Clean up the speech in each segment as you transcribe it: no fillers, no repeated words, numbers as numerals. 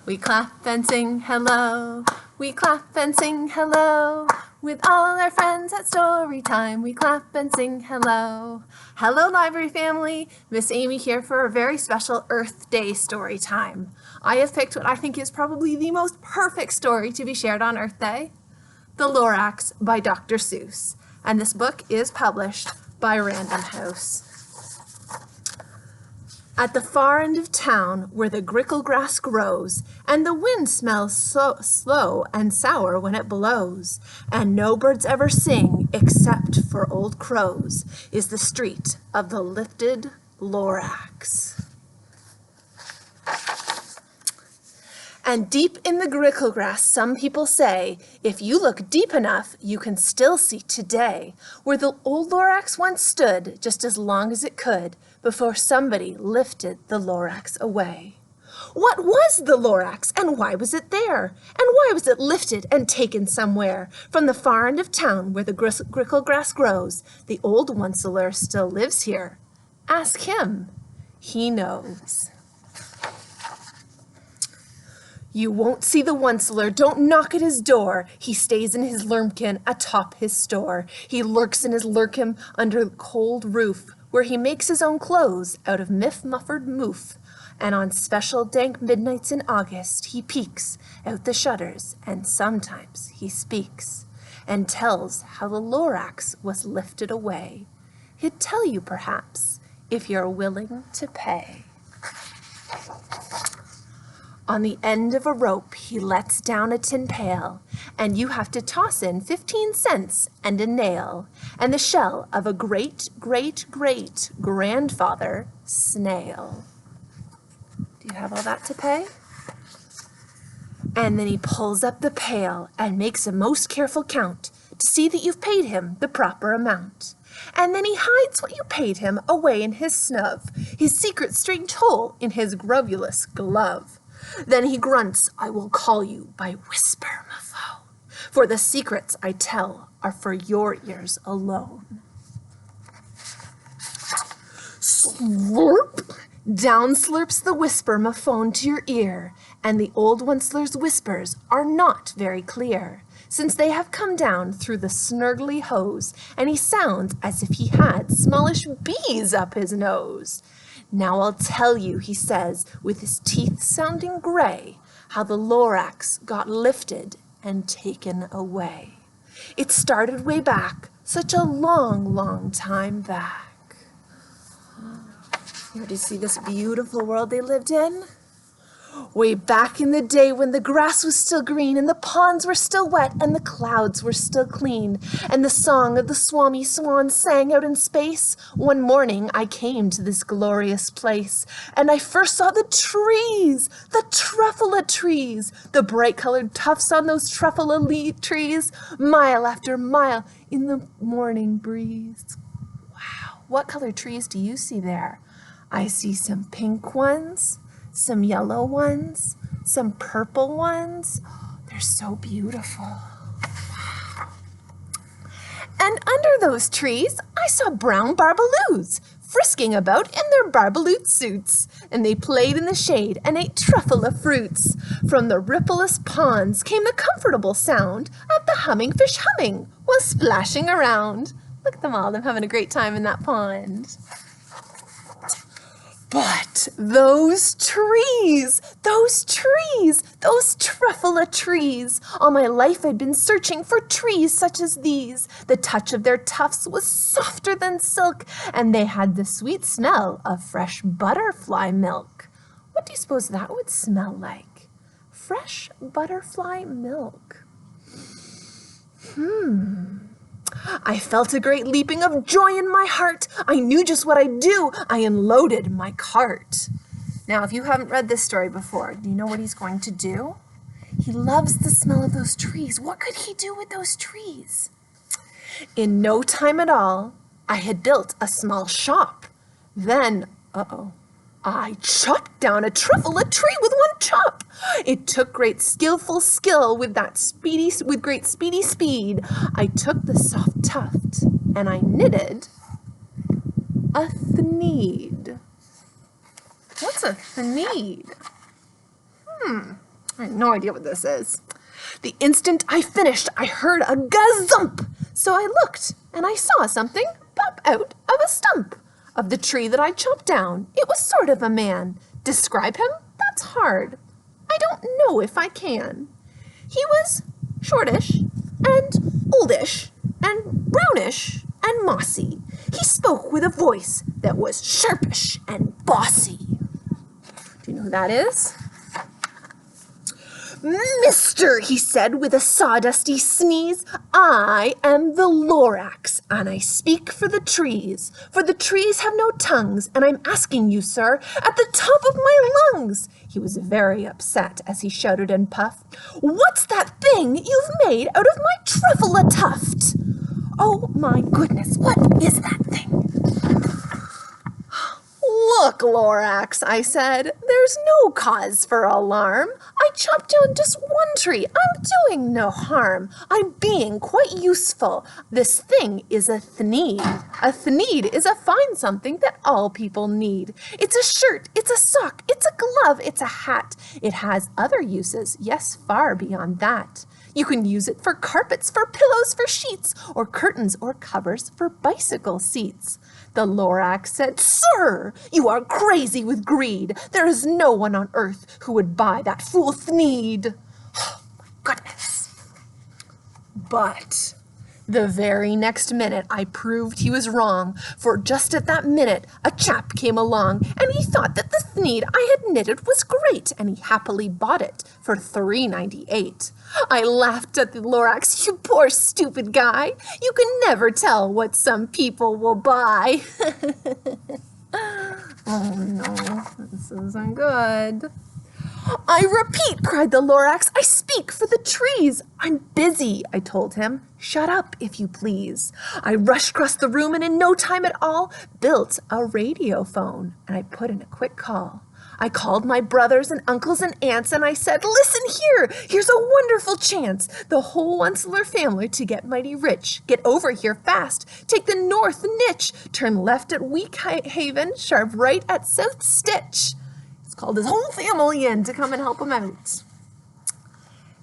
We clap and sing hello. We clap and sing hello. With all our friends at Storytime, we clap and sing hello. Hello, library family. Miss Amy here for a very special Earth Day story time. I have picked what I think is probably the most perfect story to be shared on Earth Day, The Lorax by Dr. Seuss. And this book is published by Random House. At the far end of town, where the grickle grass grows, and the wind smells so slow and sour when it blows, and no birds ever sing except for old crows, is the street of the lifted Lorax. And deep in the grickle grass, some people say, if you look deep enough, you can still see today, where the old Lorax once stood just as long as it could, before somebody lifted the Lorax away. What was the Lorax, and why was it there? And why was it lifted and taken somewhere? From the far end of town where the grickle grass grows, the old Onceler still lives here. Ask him. He knows. You won't see the Onceler, don't knock at his door. He stays in his lurmkin atop his store. He lurks in his lurkin under the cold roof, where he makes his own clothes out of muffered moof. And on special dank midnights in August, he peeks out the shutters, and sometimes he speaks, and tells how the Lorax was lifted away. He'd tell you, perhaps, if you're willing to pay. On the end of a rope, he lets down a tin pail, and you have to toss in 15 cents and a nail, and the shell of a great-great-great-grandfather snail. Do you have all that to pay? And then he pulls up the pail and makes a most careful count to see that you've paid him the proper amount. And then he hides what you paid him away in his snub, his secret strange hole in his grovulous glove. Then he grunts, I will call you by whisper, my foe, for the secrets I tell are for your ears alone. Slurp! Down slurps the whisper-mophone to your ear, and the old Onceler's whispers are not very clear, since they have come down through the snurgly hose, and he sounds as if he had smallish bees up his nose. Now I'll tell you, he says, with his teeth sounding gray, how the Lorax got lifted and taken away. It started way back, such a long, long time back. Here, do you see this beautiful world they lived in? Way back in the day when the grass was still green and the ponds were still wet and the clouds were still clean and the song of the swami swan sang out in space, one morning I came to this glorious place and I first saw the trees, the truffula trees, the bright-colored tufts on those truffula trees, mile after mile in the morning breeze. Wow, what colored trees do you see there? I see some pink ones, some yellow ones, some purple ones. They're so beautiful. Wow. And under those trees, I saw brown barbaloos frisking about in their barbaloot suits, and they played in the shade and ate truffula fruits. From the rippleless ponds came the comfortable sound of the humming fish humming while splashing around. Look at them all, they're having a great time in that pond. But those trees, those truffula trees. All my life I'd been searching for trees such as these. The touch of their tufts was softer than silk, and they had the sweet smell of fresh butterfly milk. What do you suppose that would smell like? Fresh butterfly milk. I felt a great leaping of joy in my heart. I knew just what I'd do. I unloaded my cart. Now, if you haven't read this story before, do you know what he's going to do? He loves the smell of those trees. What could he do with those trees? In no time at all, I had built a small shop. Then, I chopped down a truffula tree with one chop. It took great skillful skill with great speedy speed. I took the soft tuft and I knitted a thneed. What's a thneed? I have no idea what this is. The instant I finished, I heard a gazump. So I looked, and I saw something pop out of a stump of the tree that I chopped down. It was sort of a man. Describe him? That's hard. I don't know if I can. He was shortish and oldish and brownish and mossy. He spoke with a voice that was sharpish and bossy. Do you know who that is? Mister, he said with a sawdusty sneeze, I am the Lorax, and I speak for the trees have no tongues, and I'm asking you, sir, at the top of my lungs. He was very upset as he shouted and puffed, what's that thing you've made out of my truffle tuft? Oh my goodness, what is that thing? Look, Lorax, I said, there's no cause for alarm. I chopped down just one tree. I'm doing no harm. I'm being quite useful. This thing is a thneed. A thneed is a fine something that all people need. It's a shirt, it's a sock, it's a glove, it's a hat. It has other uses, yes, far beyond that. You can use it for carpets, for pillows, for sheets, or curtains or covers for bicycle seats. The Lorax said, Sir, you are crazy with greed. There is no one on earth who would buy that fool thneed. Oh, my goodness. But the very next minute I proved he was wrong, for just at that minute a chap came along, and he thought that the thneed I had knitted was great, and he happily bought it for $3.98. I laughed at the Lorax. You poor stupid guy. You can never tell what some people will buy. Oh no, this isn't good. I repeat, cried the Lorax, I speak for the trees. I'm busy, I told him. Shut up, if you please. I rushed across the room and in no time at all built a radio phone, and I put in a quick call. I called my brothers and uncles and aunts, and I said, listen here, here's a wonderful chance. The whole Onceler family to get mighty rich. Get over here fast. Take the north niche. Turn left at Weak Haven, sharp right at South Stitch. It's called his whole family in to come and help him out.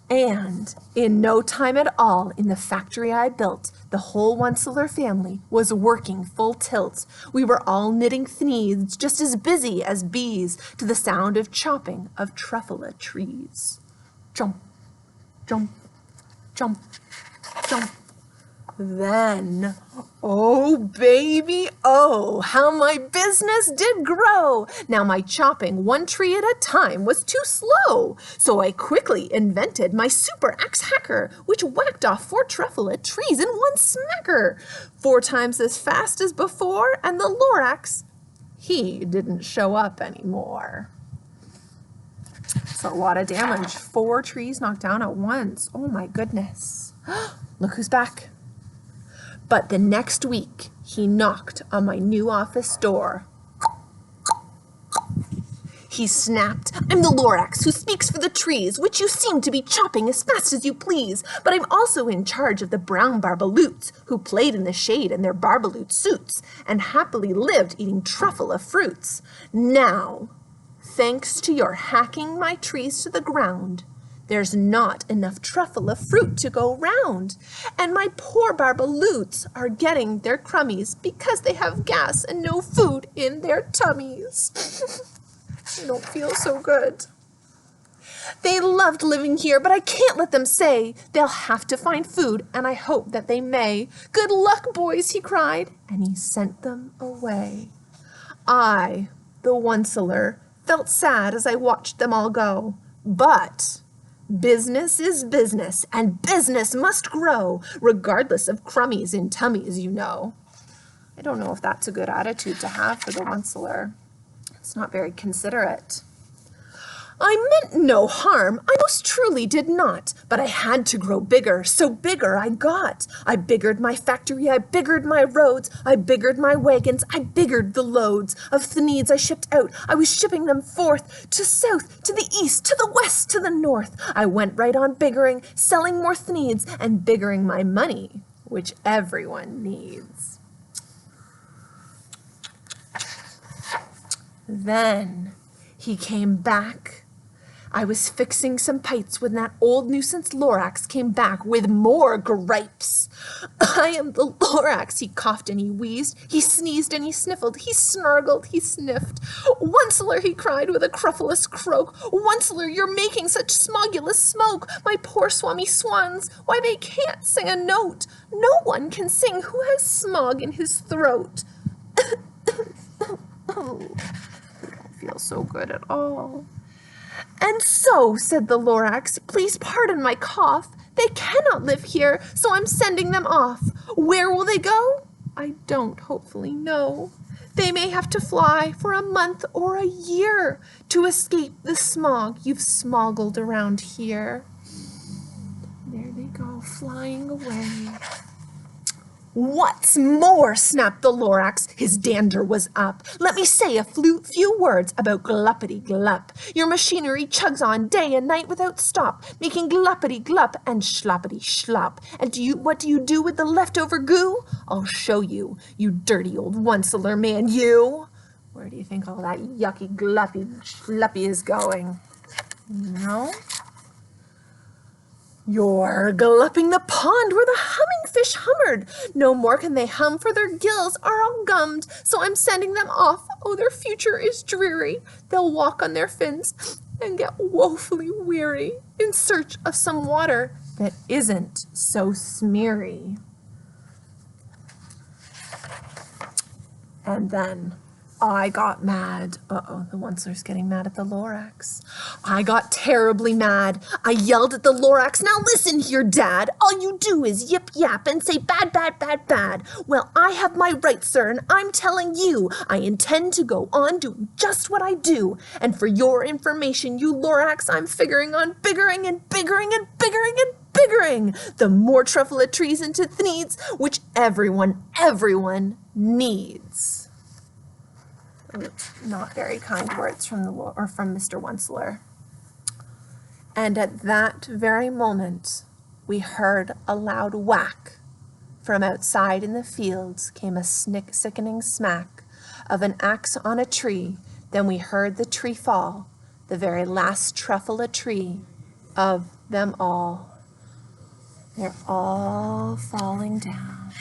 And in no time at all, in the factory I built, the whole Onceler family was working full tilt. We were all knitting thneeds, just as busy as bees, to the sound of chopping of truffle trees. Jump, jump, jump, jump. Then, oh baby, oh, how my business did grow. Now my chopping one tree at a time was too slow. So I quickly invented my super axe hacker, which whacked off 4 truffle trees in one smacker. 4 times as fast as before, and the Lorax, he didn't show up anymore. It's a lot of damage. 4 trees knocked down at once. Oh my goodness. Look who's back. But the next week, he knocked on my new office door. He snapped, I'm the Lorax who speaks for the trees, which you seem to be chopping as fast as you please. But I'm also in charge of the brown barbaloots, who played in the shade in their barbaloot suits, and happily lived eating truffle fruits. Now, thanks to your hacking my trees to the ground, there's not enough truffle fruit to go round, and my poor barbaloots are getting their crummies because they have gas and no food in their tummies. I don't feel so good. They loved living here, but I can't let them say. They'll have to find food, and I hope that they may. Good luck, boys, he cried, and he sent them away. I, the Onceler, felt sad as I watched them all go, but business is business, and business must grow, regardless of crummies in tummies, you know. I don't know if that's a good attitude to have for the Onceler. It's not very considerate. I meant no harm, I most truly did not, but I had to grow bigger, so bigger I got. I biggered my factory, I biggered my roads, I biggered my wagons, I biggered the loads of thneeds I shipped out. I was shipping them forth, to south, to the east, to the west, to the north. I went right on biggering, selling more thneeds, and biggering my money, which everyone needs. Then he came back I was fixing some pipes when that old nuisance Lorax came back with more gripes. I am the Lorax, he coughed and he wheezed, he sneezed and he sniffled, he snargled, he sniffed. Onceler, he cried with a cruffulous croak, Onceler, you're making such smogulous smoke. My poor swami swans, why they can't sing a note. No one can sing who has smog in his throat. Oh, I don't feel so good at all. And so, said the Lorax, please pardon my cough. They cannot live here, so I'm sending them off. Where will they go? I don't hopefully know. They may have to fly for a month or a year to escape the smog you've smoggled around here. There they go, flying away. What's more, snapped the Lorax, his dander was up. Let me say a few words about gluppity-glup. Your machinery chugs on day and night without stop, making gluppity-glup and schloppity-schlop. And what do you do with the leftover goo? I'll show you, you dirty old Onceler man, you. Where do you think all that yucky gluppy is going? No? You're glupping the pond where the humming fish hummered. No more can they hum, for their gills are all gummed. So I'm sending them off. Oh, their future is dreary. They'll walk on their fins and get woefully weary in search of some water that isn't so smeary. And then I got mad. Uh-oh, the Onceler's getting mad at the Lorax. I got terribly mad. I yelled at the Lorax, now listen here, Dad. All you do is yip-yap and say bad, bad, bad, bad. Well, I have my rights, sir, and I'm telling you, I intend to go on doing just what I do. And for your information, you Lorax, I'm figuring on biggering and biggering and biggering and biggering the more truffula trees into needs, which everyone needs. Not very kind words from Mr. Onceler. And at that very moment, we heard a loud whack. From outside in the fields came a sickening smack of an axe on a tree. Then we heard the tree fall, the very last truffula tree of them all. They're all falling down.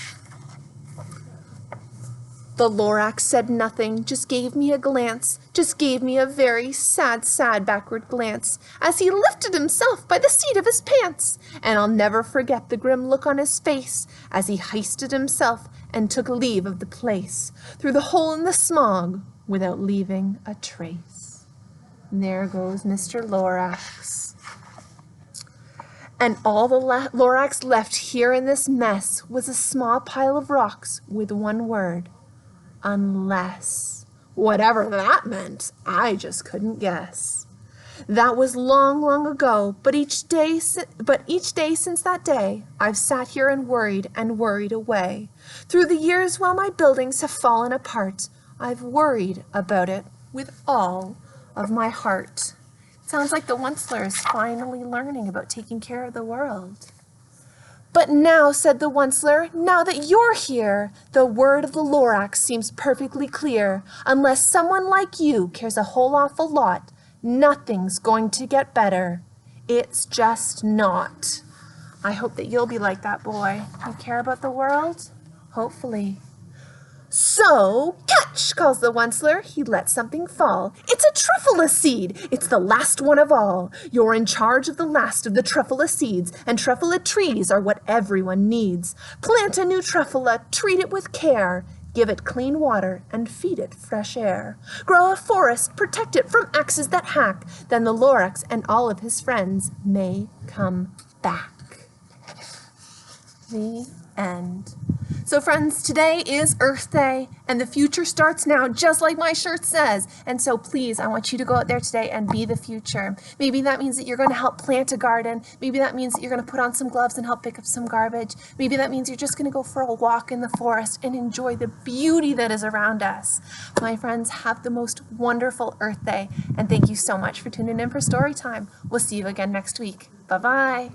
The Lorax said nothing, just gave me a glance, just gave me a very sad, sad backward glance, as he lifted himself by the seat of his pants. And I'll never forget the grim look on his face, as he hoisted himself and took leave of the place, through the hole in the smog, without leaving a trace. And there goes Mr. Lorax. And all the Lorax left here in this mess was a small pile of rocks with one word. Unless, whatever that meant, I just couldn't guess. That was long, long ago, but each day since that day, I've sat here and worried away. Through the years while my buildings have fallen apart, I've worried about it with all of my heart. Sounds like the Onceler is finally learning about taking care of the world. But now, said the Onceler, now that you're here, the word of the Lorax seems perfectly clear. Unless someone like you cares a whole awful lot, nothing's going to get better. It's just not. I hope that you'll be like that boy. You care about the world? Hopefully. So, catch, calls the Onceler. He lets something fall. It's a truffula seed. It's the last one of all. You're in charge of the last of the truffula seeds, and truffula trees are what everyone needs. Plant a new truffula, treat it with care. Give it clean water and feed it fresh air. Grow a forest, protect it from axes that hack. Then the Lorax and all of his friends may come back. The end. So friends, today is Earth Day, and the future starts now, just like my shirt says. And so please, I want you to go out there today and be the future. Maybe that means that you're going to help plant a garden. Maybe that means that you're going to put on some gloves and help pick up some garbage. Maybe that means you're just going to go for a walk in the forest and enjoy the beauty that is around us. My friends, have the most wonderful Earth Day, and thank you so much for tuning in for Storytime. We'll see you again next week. Bye-bye.